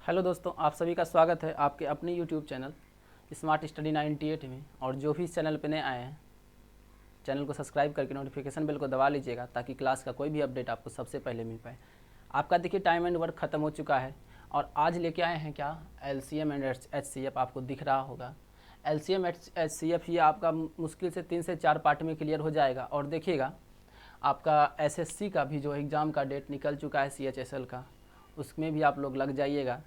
Hello दोस्तों, आप सभी का स्वागत है आपके अपने यूट्यूब चैनल स्मार्ट स्टडी 98 में। और जो भी इस चैनल पर नए आए हैं, चैनल को सब्सक्राइब करके नोटिफिकेशन बेल को दबा लीजिएगा ताकि क्लास का कोई भी अपडेट आपको सबसे पहले मिल पाए। आपका देखिए टाइम एंड वर्क ख़त्म हो चुका है और आज लेके आए हैं क्या, LCM एंड HCF। आपको दिख रहा होगा LCM HCF, ये आपका मुश्किल से 3 से 4 पार्ट में क्लियर हो जाएगा। और देखिएगा आपका SSC का भी जो एग्ज़ाम का डेट निकल चुका है CHSL का, उसमें भी आप लोग लग जाइएगा।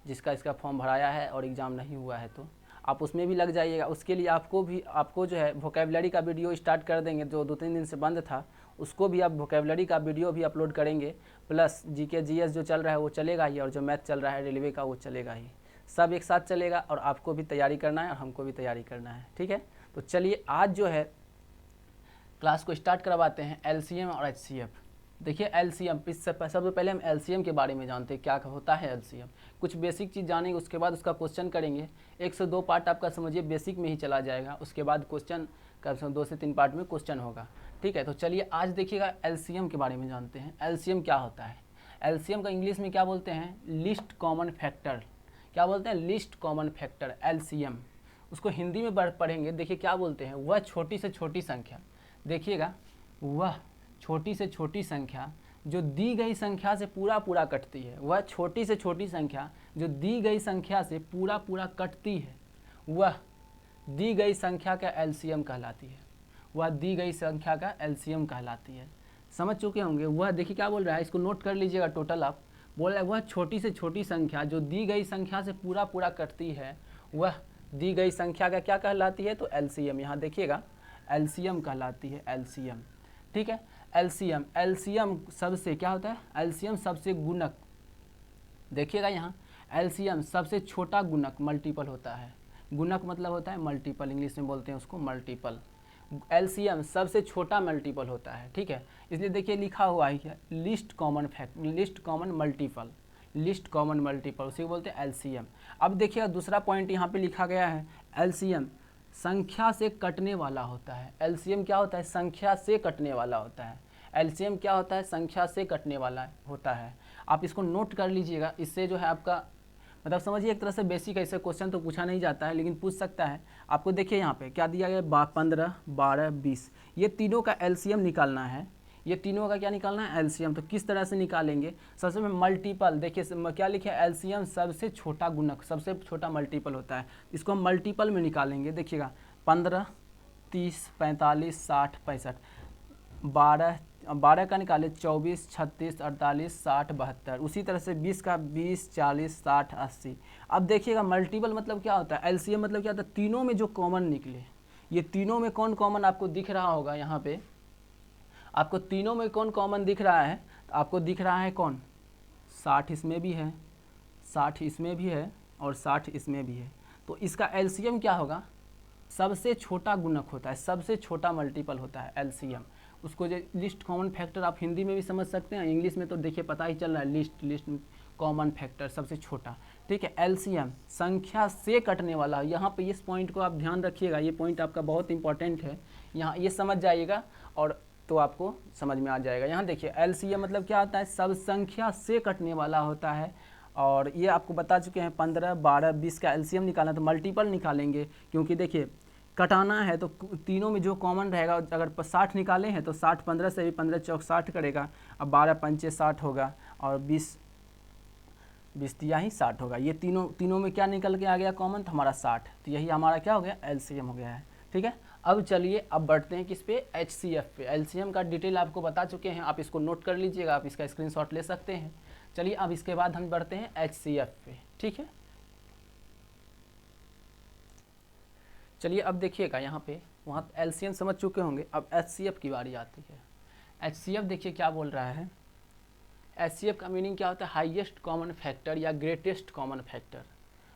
जिसका इसका फॉर्म भराया है और एग्ज़ाम नहीं हुआ है तो आप उसमें भी लग जाइएगा। उसके लिए आपको जो है वोकेबलरी का वीडियो स्टार्ट कर देंगे, जो 2-3 दिन से बंद था उसको भी आप वोकेबलरी का वीडियो भी अपलोड करेंगे। प्लस GK GS जो चल रहा है वो चलेगा ही, और जो मैथ चल रहा है रेलवे का वो चलेगा ही। सब एक साथ चलेगा और आपको भी तैयारी करना है और हमको भी तैयारी करना है, ठीक है। तो चलिए आज जो है क्लास को स्टार्ट करवाते हैं LCM और HCF। देखिए LCM, सबसे पहले हम LCM के बारे में जानते हैं क्या होता है LCM। कुछ बेसिक चीज़ जानेंगे, उसके बाद उसका क्वेश्चन करेंगे। 1 से 2 पार्ट आपका समझिए बेसिक में ही चला जाएगा, उसके बाद क्वेश्चन का 2 से 3 पार्ट में क्वेश्चन होगा, ठीक है। तो चलिए आज देखिएगा LCM के बारे में जानते हैं। LCM क्या होता है? LCM का इंग्लिश में क्या बोलते हैं? List common factor. क्या बोलते हैं? List common factor, LCM। उसको हिंदी में पढ़ेंगे, देखिए क्या बोलते हैं, वह छोटी से छोटी संख्या। देखिएगा, वह छोटी से छोटी संख्या जो दी गई संख्या से पूरा कटती है। वह छोटी से छोटी संख्या जो दी गई संख्या से पूरा कटती है, वह दी गई संख्या का LCM कहलाती है। वह दी गई संख्या का LCM कहलाती है। समझ चुके होंगे। वह देखिए क्या बोल रहा है, इसको नोट कर लीजिएगा। टोटल आप बोल रहा है वह छोटी से छोटी संख्या जो दी गई संख्या से पूरा कटती है, वह दी गई संख्या का क्या कहलाती है? तो LCM। यहाँ देखिएगा LCM कहलाती है, LCM, ठीक है। LCM सबसे क्या होता है? LCM सबसे गुणक। देखिएगा यहाँ LCM सबसे छोटा गुणक मल्टीपल होता है। गुणक मतलब होता है मल्टीपल, इंग्लिश में बोलते हैं उसको मल्टीपल। LCM सबसे छोटा मल्टीपल होता है, ठीक है। इसलिए देखिए लिखा हुआ है list common multiple, list common multiple, उसी को बोलते हैं LCM। अब देखिएगा दूसरा पॉइंट यहाँ पे लिखा गया है, LCM संख्या से कटने वाला होता है। LCM क्या होता है? संख्या से कटने वाला होता है। LCM क्या होता है? संख्या से कटने वाला होता है। आप इसको नोट कर लीजिएगा, इससे जो है आपका मतलब समझिए एक तरह से बेसिक ऐसे क्वेश्चन तो पूछा नहीं जाता है लेकिन पूछ सकता है आपको। देखिए यहाँ पे क्या दिया गया, 15, 12, 20, ये तीनों का LCM निकालना है। ये तीनों का क्या निकालना है? LCM। तो किस तरह से निकालेंगे? सबसे पहले मल्टीपल, देखिए क्या लिखे LCM सबसे छोटा गुणक, सबसे छोटा मल्टीपल होता है। इसको हम मल्टीपल में निकालेंगे। देखिएगा 15, 30, 45, 60, 65, 12 का निकाले 24, 36, 48, 60, 72। उसी तरह से 20 का 20, 40, 60, 80। अब देखिएगा मल्टीपल मतलब क्या होता है? LCM मतलब क्या होता है? तीनों में जो कॉमन निकले। ये तीनों में कौन कॉमन आपको दिख रहा होगा? यहाँ पे आपको तीनों में कौन कॉमन दिख रहा है? तो आपको दिख रहा है कौन? 60 इसमें भी है, 60 इसमें भी है और 60 इसमें भी है। तो इसका LCM क्या होगा? सबसे छोटा गुणक होता है, सबसे छोटा मल्टीपल होता है LCM। उसको जो लिस्ट कॉमन फैक्टर आप हिंदी में भी समझ सकते हैं, इंग्लिश में तो देखिए पता ही चल रहा है, लिस्ट कॉमन फैक्टर सबसे छोटा, ठीक है। LCM संख्या से कटने वाला। यहाँ पे इस पॉइंट को आप ध्यान रखिएगा, ये पॉइंट आपका बहुत इंपॉर्टेंट है। यहाँ ये समझ जाइएगा और तो आपको समझ में आ जाएगा। यहाँ देखिए LCM मतलब क्या होता है? सब संख्या से कटने वाला होता है। और ये आपको बता चुके हैं 15, 12, 20 का LCM निकालना, तो मल्टीपल निकालेंगे क्योंकि देखिए कटाना है तो तीनों में जो कॉमन रहेगा। अगर 60 निकाले हैं तो 60 15 से भी 15 चौक 60 करेगा। अब 12 पंचे 60 होगा और 20 दिया ही 60 होगा। ये तीनों में क्या निकल के आ गया कॉमन? तो हमारा 60। तो यही हमारा क्या हो गया? LCM हो गया है, ठीक है। अब चलिए अब बढ़ते हैं किस पे? HCF पे। LCM का डिटेल आपको बता चुके हैं, आप इसको नोट कर लीजिएगा, आप इसका स्क्रीनशॉट ले सकते हैं। चलिए अब इसके बाद हम बढ़ते हैं HCF पे, ठीक है। चलिए अब देखिएगा यहाँ पे, वहाँ LCM समझ चुके होंगे, अब HCF की बारी आती है। HCF देखिए क्या बोल रहा है। HCF का मीनिंग क्या होता है? हाईएस्ट कॉमन फैक्टर या greatest common factor.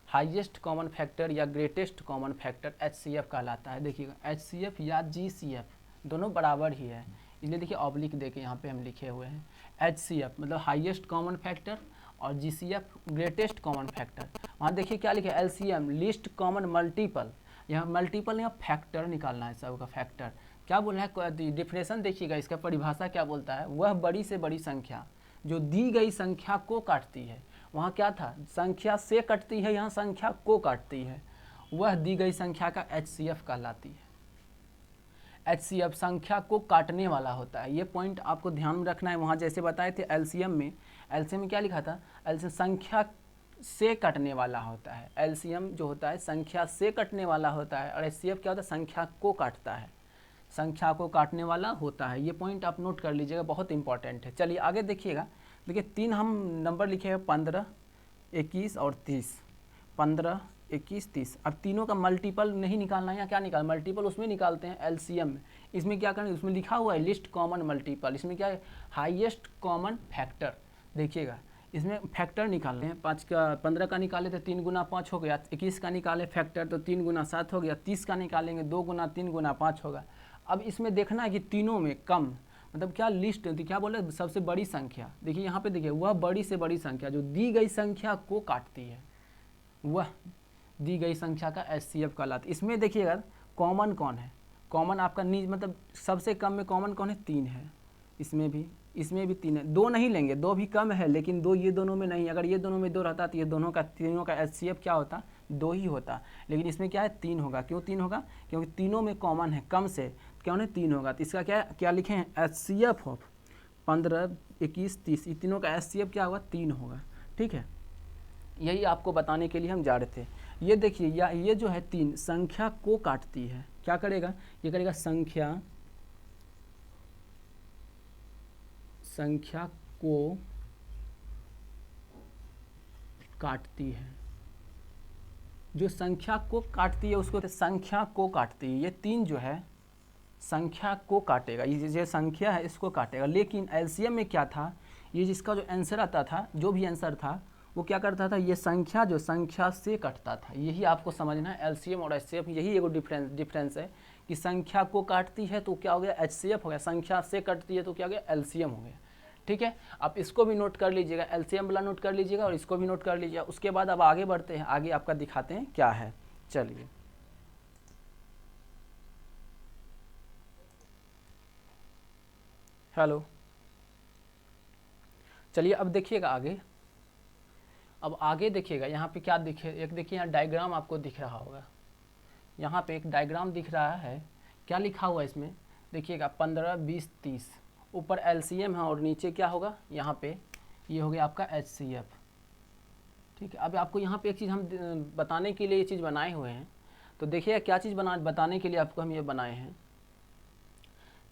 Highest common factor या ग्रेटेस्ट कॉमन फैक्टर HCF कहलाता है। देखिएगा HCF या GCF दोनों बराबर ही है, इसलिए देखिए ऑब्लिक दे के यहाँ पे हम लिखे हुए हैं। HCF मतलब हाईएस्ट कॉमन फैक्टर और GCF ग्रेटेस्ट कॉमन फैक्टर। वहाँ देखिए क्या लिखे? LCM list common multiple. यहाँ मल्टीपल यहाँ फैक्टर निकालना है, सबका फैक्टर। क्या बोल रहा है? डिफिनेशन देखिएगा, इसका परिभाषा क्या बोलता है? वह बड़ी से बड़ी संख्या जो दी गई संख्या को काटती है, वहाँ क्या था, संख्या से कटती है, यहाँ संख्या को काटती है, वह दी गई संख्या का HCF कहलाती है। HCF संख्या को काटने वाला होता है, ये पॉइंट आपको ध्यान में रखना है। वहाँ जैसे बताए थे एलसीएम में क्या लिखा था, एलसीएम संख्या से कटने वाला होता है। एलसीएम जो होता है संख्या से कटने वाला होता है, और HCF क्या होता है, संख्या को काटता है, संख्या को काटने वाला होता है। ये पॉइंट आप नोट कर लीजिएगा, बहुत इंपॉर्टेंट है। चलिए आगे देखिएगा। देखिए 3 हम नंबर लिखे हैं, 15, 21 और 30। 15, 21, 30। अब तीनों का मल्टीपल नहीं निकालना है, या क्या निकाल, मल्टीपल उसमें निकालते हैं एलसीएम में। इसमें क्या करेंगे, उसमें लिखा हुआ है लिस्ट कॉमन मल्टीपल, इसमें क्या है, हाईएस्ट कॉमन फैक्टर। देखिएगा इसमें फैक्टर निकालते हैं, 15 का निकाले तो 3 गुना 5 हो गया, 21 का निकाले फैक्टर तो 3 गुना 7 हो गया, 30 का निकालेंगे 2 गुना 3 गुना 5 होगा। अब इसमें देखना है कि तीनों में कम, मतलब क्या लिस्ट क्या बोले, सबसे बड़ी संख्या। देखिए यहाँ पे देखिए, वह बड़ी से बड़ी संख्या जो दी गई संख्या को काटती है, वह दी गई संख्या का HCF कहलाता है। इसमें देखिएगा कॉमन कौन है, कॉमन आपका मतलब सबसे कम में कॉमन कौन है, 3 है। इसमें भी 3 है, 2 नहीं लेंगे, 2 भी कम है, लेकिन 2 ये दोनों में नहीं। अगर ये दोनों में 2 रहता तो ये तीनों का HCF क्या होता, 2 ही होता। लेकिन इसमें क्या है, 3 होगा। क्यों 3 होगा, क्योंकि तीनों में कॉमन है, कम से क्या है 3 होगा। तो इसका क्या लिखे हैं, HCF ऑफ 15, 21, 30, ये तीनों का HCF क्या होगा, 3 होगा। ठीक है, यही आपको बताने के लिए हम जा रहे थे। ये देखिए ये जो है 3 संख्या को काटती है, क्या करेगा, ये करेगा संख्या को काटती है। जो संख्या को काटती है उसको संख्या को काटती है। ये 3 जो है संख्या को काटेगा, ये संख्या है इसको काटेगा। लेकिन एलसीएम में क्या था, ये जिसका जो आंसर आता था, जो भी आंसर था वो क्या करता था, ये संख्या जो संख्या से कटता था। यही आपको समझना है, एलसीएम और एचसीएफ यही एगो डिफरेंस है कि संख्या को काटती है तो क्या हो गया, एचसीएफ हो गया, संख्या से कटती है तो क्या हो गया, एलसीएम हो गया। ठीक है, आप इसको भी नोट कर लीजिएगा, एलसीएम वाला नोट कर लीजिएगा और इसको भी नोट कर लीजिएगा। उसके बाद अब आगे बढ़ते हैं, आगे आपका दिखाते हैं क्या है। चलिए हेलो, चलिए अब देखिएगा आगे। अब आगे देखिएगा यहाँ पे क्या दिखे, एक देखिए यहाँ डायग्राम आपको दिख रहा होगा, यहाँ पे एक डायग्राम दिख रहा है। क्या लिखा हुआ है इसमें, देखिएगा 15, 20, 30, ऊपर एलसीएम है और नीचे क्या होगा, यहाँ पे ये हो गया आपका एचसीएफ। ठीक है, अब आपको यहाँ पे एक चीज़ हम बताने के लिए ये चीज़ बनाए हुए हैं। तो देखिए क्या चीज़ बताने के लिए आपको हम ये बनाए हैं।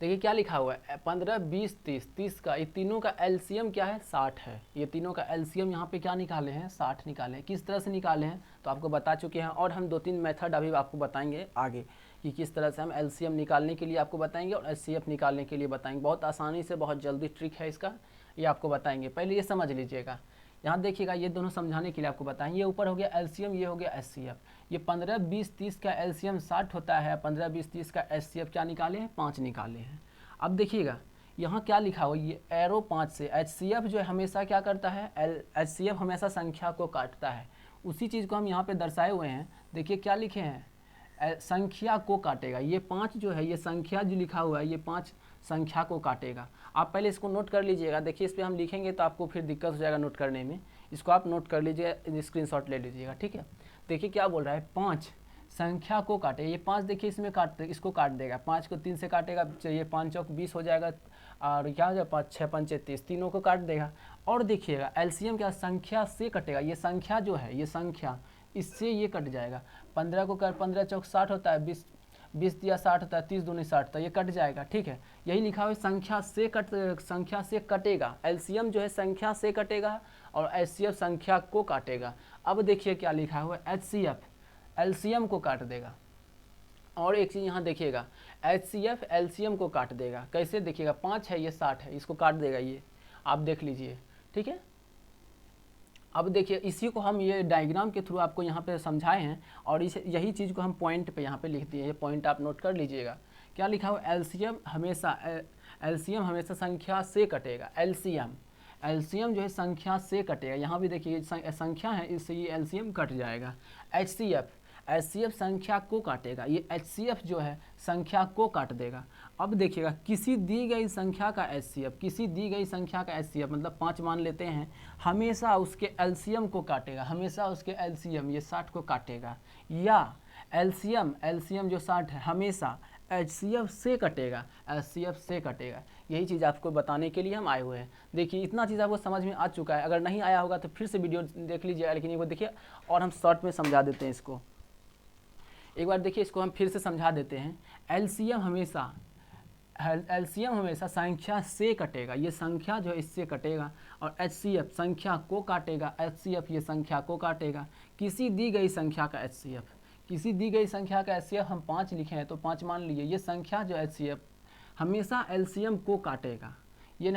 देखिए क्या लिखा हुआ है, 15, 20, 30, 30 का ये तीनों का एलसीएम क्या है, 60 है। ये तीनों का एलसीएम यहाँ पे क्या निकाले हैं, 60 निकाले हैं। किस तरह से निकाले हैं तो आपको बता चुके हैं, और हम 2-3 मेथड अभी आपको बताएंगे आगे कि किस तरह से हम एलसीएम निकालने के लिए आपको बताएंगे और एचसीएफ निकालने के लिए बताएंगे। बहुत आसानी से, बहुत जल्दी ट्रिक है इसका, ये आपको बताएंगे। पहले ये समझ लीजिएगा, यहाँ देखिएगा ये दोनों समझाने के लिए आपको बताएंगे। ये ऊपर हो गया एलसीएम, ये हो गया एचसीएफ। ये 15, 20, 30 का एलसीएम 60 होता है, 15, 20, 30 का एचसीएफ क्या निकाले हैं, 5 निकाले हैं। अब देखिएगा यहाँ क्या लिखा हुआ, ये एरो 5 से एचसीएफ जो है हमेशा क्या करता है, एचसीएफ हमेशा संख्या को काटता है। उसी चीज़ को हम यहाँ पे दर्शाए हुए हैं। देखिए क्या लिखे हैं, संख्या को काटेगा। ये 5 जो है, ये संख्या जो लिखा हुआ है, ये 5 संख्या को काटेगा। आप पहले इसको नोट कर लीजिएगा। देखिए इस पर हम लिखेंगे तो आपको फिर दिक्कत हो जाएगा नोट करने में, इसको आप नोट कर लीजिएगा, स्क्रीनशॉट ले लीजिएगा। ठीक है, देखिए क्या बोल रहा है, 5 संख्या को काटे। ये 5 देखिए इसमें इसको काट देगा, 5 को 3 से काटेगा, ये 5 चौक 20 हो जाएगा, और क्या हो जाएगा 5, 6, 5, 30, तीनों को काट देगा। और देखिएगा एलसीएम क्या, संख्या से कटेगा। ये संख्या जो है, ये संख्या इससे ये कट जाएगा। 15 को कर 15 चौक 60 होता है, 20 दिया 60 होता है, 30 दूनी 60, तो ये कट जाएगा। ठीक है, यही लिखा हुआ है, संख्या से कटेगा। एलसीएम जो है संख्या से कटेगा और एचसीएफ संख्या को काटेगा। अब देखिए क्या लिखा हुआ है, एचसीएफ एलसीएम को काट देगा। और एक चीज़ यहाँ देखिएगा, एचसीएफ एलसीएम को काट देगा। कैसे देखिएगा, 5 है, ये 60 है, इसको काट देगा, ये आप देख लीजिए। ठीक है, अब देखिए इसी को हम ये डायग्राम के थ्रू आपको यहाँ पे समझाए हैं, और यही चीज़ को हम पॉइंट पे यहाँ पे लिख दिए। ये पॉइंट आप नोट कर लीजिएगा। क्या लिखा हुआ, एलसीएम हमेशा संख्या से कटेगा। एलसीएम जो है संख्या से कटेगा। यहाँ भी देखिए संख्या है, इससे ये एलसीएम कट जाएगा। HCF संख्या को काटेगा, ये HCF जो है संख्या को काट देगा। अब देखिएगा किसी दी गई संख्या का HCF, किसी दी गई संख्या का HCF मतलब 5 मान लेते हैं, हमेशा उसके LCM को काटेगा, हमेशा उसके LCM ये 60 को काटेगा, या LCM जो 60 है हमेशा HCF से कटेगा, HCF से कटेगा। यही चीज़ आपको बताने के लिए हम आए हुए हैं। देखिए इतना चीज़ आपको समझ में आ चुका है, अगर नहीं आया होगा तो फिर से वीडियो देख लीजिए, लेकिन वो देखिए और हम शॉर्ट में समझा देते हैं इसको। एक बार देखिए इसको हम फिर से समझा देते हैं। LCM हमेशा संख्या से कटेगा, ये संख्या जो है इससे कटेगा, और HCF संख्या को काटेगा, HCF ये संख्या को काटेगा। किसी दी गई संख्या का HCF, किसी दी गई संख्या का HCF हम 5 लिखे हैं तो 5 मान लीजिए, ये संख्या जो HCF हमेशा LCM को काटेगा, ये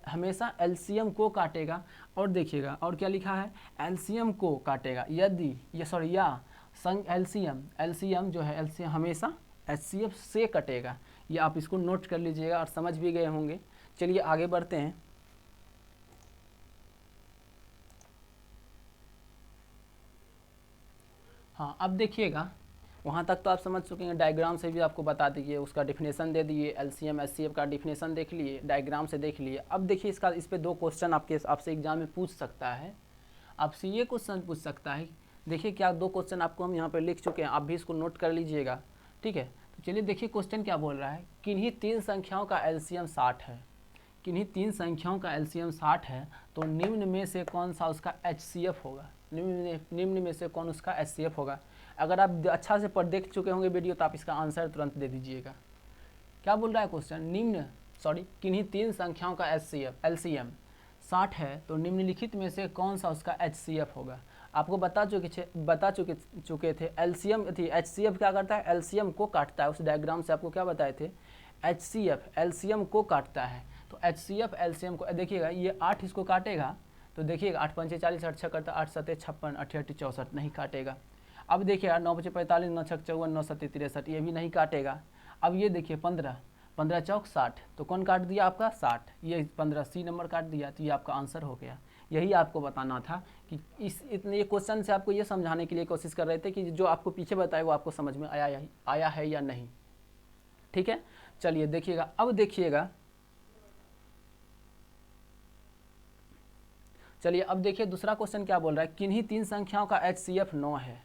हमेशा LCM को काटेगा। और देखिएगा और क्या लिखा है, LCM को काटेगा यदि ये सॉरी या LCM जो है LCM हमेशा HCF से कटेगा। ये आप इसको नोट कर लीजिएगा और समझ भी गए होंगे। चलिए आगे बढ़ते हैं। हाँ अब देखिएगा, वहाँ तक तो आप समझ चुके हैं, डायग्राम से भी आपको बता दिए, उसका डिफिनेशन दे दिए, LCM HCF का डिफिनेशन देख लिए, डायग्राम से देख लिए। अब देखिए इस पे 2 क्वेश्चन आपसे एग्जाम में पूछ सकता है, आपसे ये क्वेश्चन पूछ सकता है। देखिए क्या 2 क्वेश्चन आपको हम यहाँ पर लिख चुके हैं, आप भी इसको नोट कर लीजिएगा, ठीक है। तो चलिए देखिए क्वेश्चन क्या बोल रहा है, किन्हीं 3 संख्याओं का LCM 60 है, किन्हीं 3 संख्याओं का LCM 60 है, तो निम्न में से कौन सा उसका HCF होगा, निम्न में से कौन उसका HCF होगा। अगर आप अच्छा से पढ़ देख चुके होंगे वीडियो तो आप इसका आंसर तुरंत दे दीजिएगा। क्या बोल रहा है क्वेश्चन, किन्हीं 3 संख्याओं का LCM 60 है, तो निम्नलिखित में से कौन सा उसका HCF होगा। आपको बता चुके थे LCM थी, HCF क्या करता है, LCM को काटता है। उस डायग्राम से आपको क्या बताए थे, HCF LCM को काटता है, तो HCF LCM को देखिएगा, ये 8 इसको काटेगा, तो देखिएगा 8 पंचे 40, 8 छः करता, 8 सत्ते 56, 8 अट्ठी 64, नहीं काटेगा। अब देखिएगा 9 पंचे 45, 9 छः 54, 9 सत्ते 63, ये भी नहीं काटेगा। अब ये देखिए 15 चौक 60, तो कौन काट दिया आपका 60, ये 15 C नंबर काट दिया, तो ये आपका आंसर हो गया। यही आपको बताना था कि ये क्वेश्चन से आपको ये समझाने के लिए कोशिश कर रहे थे कि जो आपको पीछे बताए वो आपको समझ में आया है या नहीं, ठीक है। चलिए देखिएगा, अब देखिएगा, चलिए अब देखिए दूसरा क्वेश्चन क्या बोल रहा है, किन्हीं 3 संख्याओं का HCF 9 है,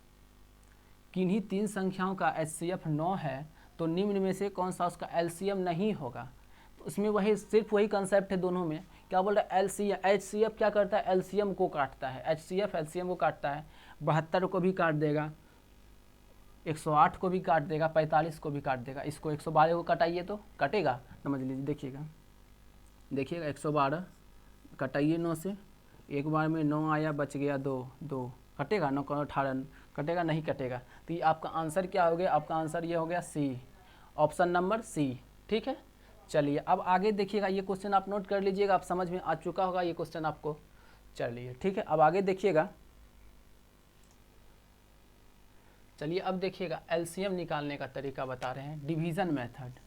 किन्हीं 3 संख्याओं का HCF 9 है, तो निम्न में से कौन सा उसका LCM नहीं होगा। तो उसमें सिर्फ वही कंसेप्ट है दोनों में। क्या बोल रहा है, HCF क्या करता है, LCM को काटता है, HCF LCM को काटता है। 72 को भी काट देगा, 108 को भी काट देगा, 45 को भी काट देगा। इसको 112 को कटाइए तो कटेगा, समझ लीजिए। देखिएगा 112 कटाइए 9 से, एक बार में 9 आया, बच गया 2 कटेगा, 9 को 18 कटेगा, नहीं कटेगा। तो ये आपका आंसर क्या हो गया, आपका आंसर ये हो गया C, ऑप्शन नंबर C, ठीक है। चलिए अब आगे देखिएगा, ये क्वेश्चन आप नोट कर लीजिएगा, आप समझ में आ चुका होगा ये क्वेश्चन आपको। चलिए ठीक है, अब आगे देखिएगा। चलिए अब देखिएगा LCM निकालने का तरीका बता रहे हैं, डिवीज़न मेथड।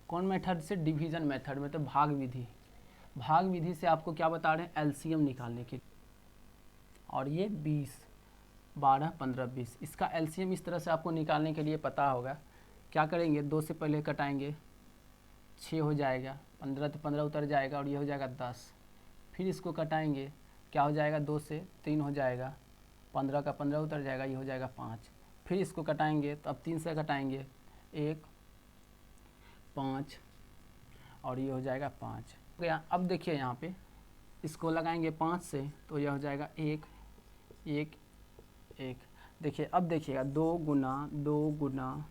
कौन मेथड से, डिवीज़न मेथड में, तो भाग विधि से आपको क्या बता रहे हैं, LCM निकालने के। और ये 20, 12, 15, 20, इसका LCM इस तरह से आपको निकालने के लिए पता होगा। क्या करेंगे, 2 से पहले कटाएंगे, 6 हो जाएगा, 15 तो 15 उतर जाएगा, और ये हो जाएगा 10। फिर इसको कटाएंगे, क्या हो जाएगा, 2 से 3 हो जाएगा, 15 का 15 उतर जाएगा, ये हो जाएगा 5। फिर इसको कटाएंगे तो अब 3 से कटाएंगे, 1, 5, और ये हो जाएगा 5। अब देखिए यहाँ पे इसको लगाएंगे 5 से, तो यह हो जाएगा 1, 1, 1। देखिए अब देखिएगा 2 गुना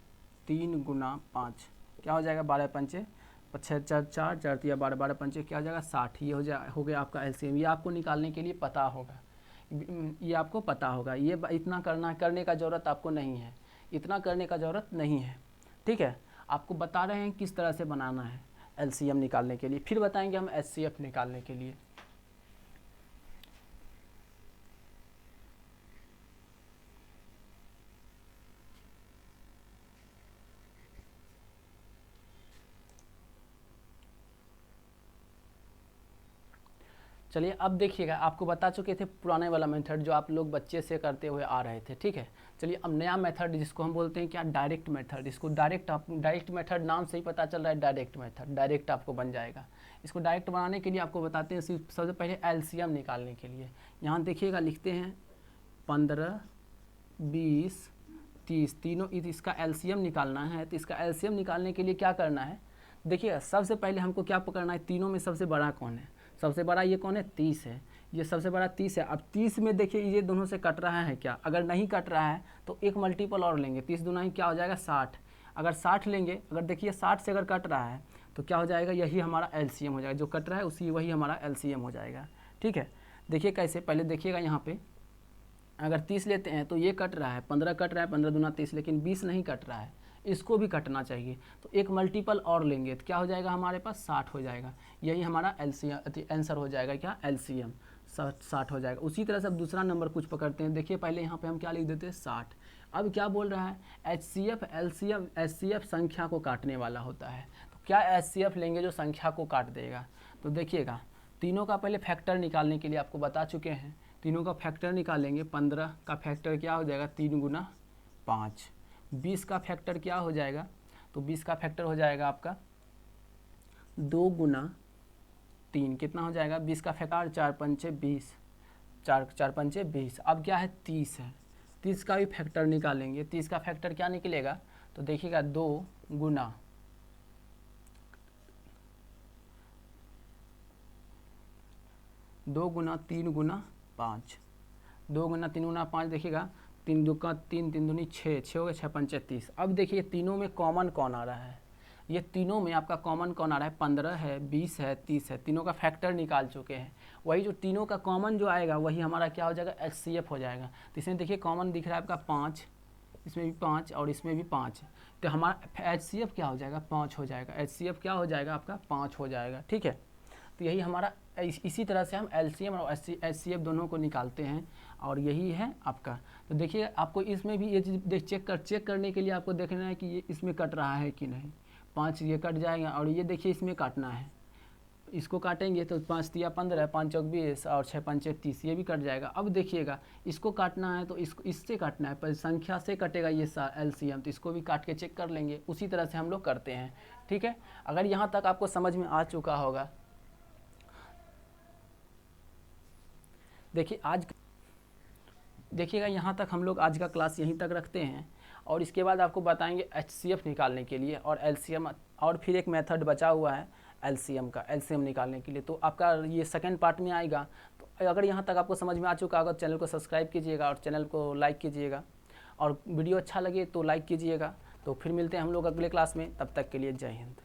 3 गुना 5, क्या हो जाएगा, 12 पंचे 6 4 4 4 3 12, 12 पंचे क्या हो जाएगा 60। ये हो गया आपका LCM। ये आपको निकालने के लिए पता होगा, ये आपको पता होगा। ये इतना करने का ज़रूरत आपको नहीं है, इतना करने का ज़रूरत नहीं है, ठीक है। आपको बता रहे हैं किस तरह से बनाना है LCM निकालने के लिए, फिर बताएंगे हम HCF निकालने के लिए। चलिए अब देखिएगा, आपको बता चुके थे पुराने वाला मेथड जो आप लोग बच्चे से करते हुए आ रहे थे, ठीक है। चलिए अब नया मेथड जिसको हम बोलते हैं क्या, डायरेक्ट मेथड। इसको डायरेक्ट मेथड नाम से ही पता चल रहा है, डायरेक्ट मेथड, डायरेक्ट आपको बन जाएगा। इसको डायरेक्ट बनाने के लिए आपको बताते हैं सबसे पहले एलसीएम निकालने के लिए। यहाँ देखिएगा लिखते हैं 15, 20, 30, तीनों इसका एलसीएम निकालना है। तो इसका एलसीएम निकालने के लिए क्या करना है, देखिए सबसे पहले हमको क्या पकड़ना है, तीनों में सबसे बड़ा कौन है। सबसे बड़ा ये कौन है, 30 है, ये सबसे बड़ा 30 है। अब 30 में देखिए ये दोनों से कट रहा है क्या, अगर नहीं कट रहा है तो एक मल्टीपल और लेंगे, 30 दूना ही क्या हो जाएगा 60। अगर 60 लेंगे, अगर देखिए 60 से अगर कट रहा है तो क्या हो जाएगा, यही हमारा एलसीएम हो जाएगा। जो कट रहा है वही हमारा एलसीएम हो जाएगा, ठीक है। देखिए कैसे, पहले देखिएगा यहाँ पे अगर 30 लेते हैं तो ये कट रहा है, 15 कट रहा है, 15 दूना 30, लेकिन 20 नहीं कट रहा है, इसको भी कटना चाहिए। तो एक मल्टीपल और लेंगे तो क्या हो जाएगा हमारे पास, 60 हो जाएगा। यही हमारा एलसीएम आंसर हो जाएगा, क्या एलसीएम 60 हो जाएगा। उसी तरह से अब दूसरा नंबर कुछ पकड़ते हैं। देखिए पहले यहाँ पे हम क्या लिख देते हैं 60। अब क्या बोल रहा है, एचसीएफ एलसीएम एचसीएफ संख्या को काटने वाला होता है। तो क्या एचसीएफ लेंगे जो संख्या को काट देगा। तो देखिएगा तीनों का पहले फैक्टर निकालने के लिए आपको बता चुके हैं, तीनों का फैक्टर निकालेंगे। 15 का फैक्टर क्या हो जाएगा, 3 गुना 5। 20 का फैक्टर क्या हो जाएगा, तो 20 का फैक्टर हो जाएगा आपका 2 गुना 3, कितना हो जाएगा 20 का फैक्टर 4 पंचे 20, 4 पंचे 20। अब क्या है 30 है, 30 का भी फैक्टर निकालेंगे। 30 का फैक्टर क्या निकलेगा, तो देखिएगा 2 गुना 3 गुना 5, 2 गुना 3 गुना 5, देखिएगा 3 2 का 3, 3 दूनी 6, 6 हो गए 6 पंचे 30। अब देखिए तीनों में कॉमन कौन आ रहा है, ये तीनों में आपका कॉमन कौन आ रहा है, 15 है, 20 है, 30 है। तीनों का फैक्टर निकाल चुके हैं, वही जो तीनों का कॉमन जो आएगा वही हमारा क्या हो जाएगा, एचसीएफ हो जाएगा। तो इसमें देखिए कॉमन दिख रहा है आपका 5, इसमें भी 5 और इसमें भी 5, तो हमारा एचसीएफ क्या हो जाएगा, 5 हो जाएगा। एचसीएफ क्या हो जाएगा आपका, 5 हो जाएगा, ठीक है। तो यही हमारा इसी तरह से हम एलसीएम और एचसीएफ दोनों को निकालते हैं, और यही है आपका। तो देखिए आपको इसमें भी ये चीज़ चेक करने के लिए आपको देखना है कि ये इसमें कट रहा है कि नहीं। 5 ये कट जाएगा, और ये देखिए इसमें काटना है, इसको काटेंगे तो 5 तिया 15, 5 चौक 20 और 6 पंचे 30, ये भी कट जाएगा। अब देखिएगा इसको काटना है तो इससे काटना है, पर संख्या से कटेगा ये एलसीएम, तो इसको भी काट के चेक कर लेंगे। उसी तरह से हम लोग करते हैं, ठीक है। अगर यहाँ तक आपको समझ में आ चुका होगा, देखिएगा यहाँ तक हम लोग आज का क्लास यहीं तक रखते हैं, और इसके बाद आपको बताएंगे एचसीएफ निकालने के लिए और एलसीएम, और फिर एक मेथड बचा हुआ है एलसीएम निकालने के लिए। तो आपका ये सेकंड पार्ट में आएगा। तो अगर यहाँ तक आपको समझ में आ चुका होगा, चैनल को सब्सक्राइब कीजिएगा और चैनल को लाइक कीजिएगा, और वीडियो अच्छा लगे तो लाइक कीजिएगा। तो फिर मिलते हैं हम लोग अगले क्लास में, तब तक के लिए जय हिंद।